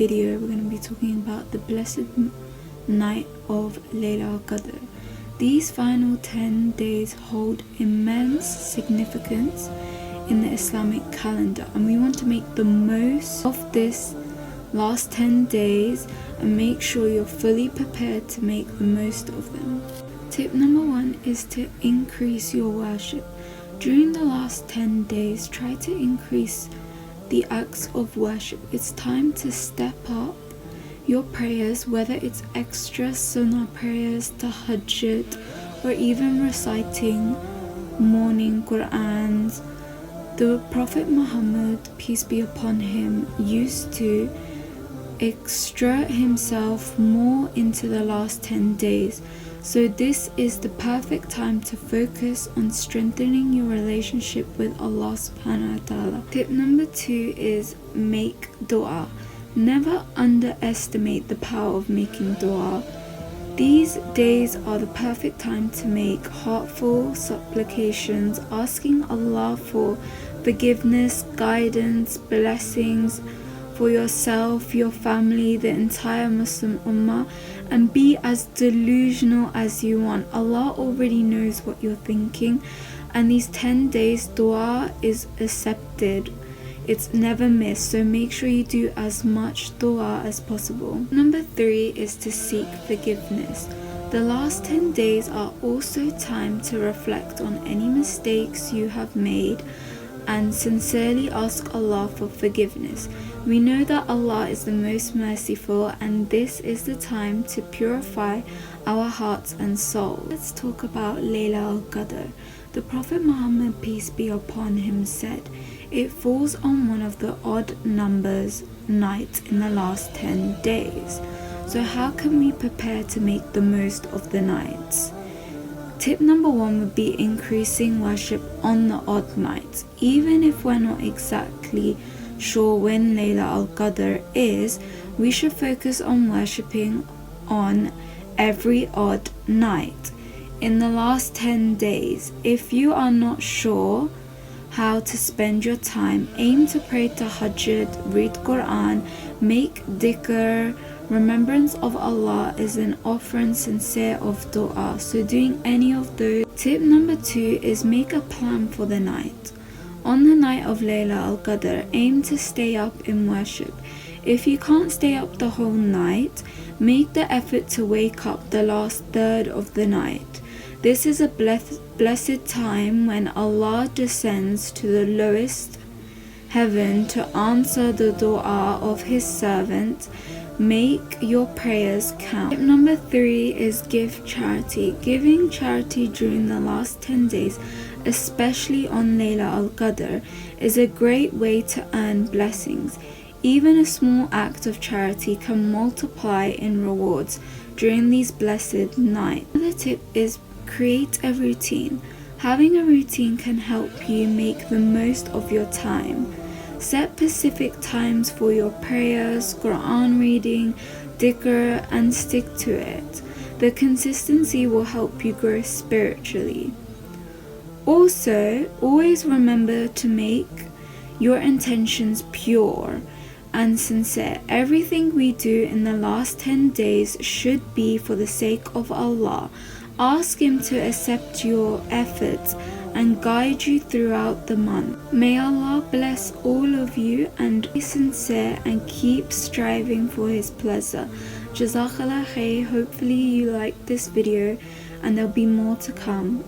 video, we're going to be talking about the blessed night of Layla al-Qadr. These final 10 days hold immense significance in the Islamic calendar, and we want to make the most of this last 10 days and make sure you're fully prepared to make the most of them. Tip number 1 is to increase your worship. During the last 10 days, try to increase the acts of worship. It's time to step up your prayers, whether it's extra sunnah prayers, tahajjud, or even reciting morning Qur'ans. The Prophet Muhammad, peace be upon him, used to exert himself more into the last 10 days. So this is the perfect time to focus on strengthening your relationship with Allah subhanahu wa ta'ala. Tip number 2 is make dua. Never underestimate the power of making dua. These days are the perfect time to make heartfelt supplications, asking Allah for forgiveness, guidance, blessings for yourself, your family, the entire Muslim Ummah, and be as delusional as you want. Allah already knows what you're thinking, and these 10 days dua is accepted. It's never missed, so make sure you do as much dua as possible. Number 3 is to seek forgiveness. The last 10 days are also time to reflect on any mistakes you have made and sincerely ask Allah for forgiveness. We know that Allah is the most merciful, and this is the time to purify our hearts and souls. Let's talk about Layla al-Qadr. The Prophet Muhammad, peace be upon him, said, it falls on one of the odd numbers nights in the last 10 days. So how can we prepare to make the most of the nights? Tip number 1 would be increasing worship on the odd nights. Even if we're not exactly sure when Layla al-Qadr is, we should focus on worshipping on every odd night in the last 10 days. If you are not sure how to spend your time, aim to pray tahajjud, read Quran, make dhikr. Remembrance of Allah is an offering sincere of dua, so doing any of those. Tip number 2 is make a plan for the night. On the night of Layla al-Qadr, aim to stay up in worship. If you can't stay up the whole night, make the effort to wake up the last third of the night. This is a blessed time when Allah descends to the lowest heaven to answer the dua of His servant. Make your prayers count. Tip number 3 is give charity. Giving charity during the last 10 days, especially on Layla al-Qadr, is a great way to earn blessings. Even a small act of charity can multiply in rewards during these blessed nights. Another tip is create a routine. Having a routine can help you make the most of your time. Set specific times for your prayers, Quran reading, dhikr, and stick to it. The consistency will help you grow spiritually. Also, always remember to make your intentions pure and sincere. Everything we do in the last 10 days should be for the sake of Allah. Ask Him to accept your efforts and guide you throughout the month. May Allah bless all of you, and be sincere and keep striving for His pleasure. Jazakallah khair. Hopefully you liked this video, and there'll be more to come.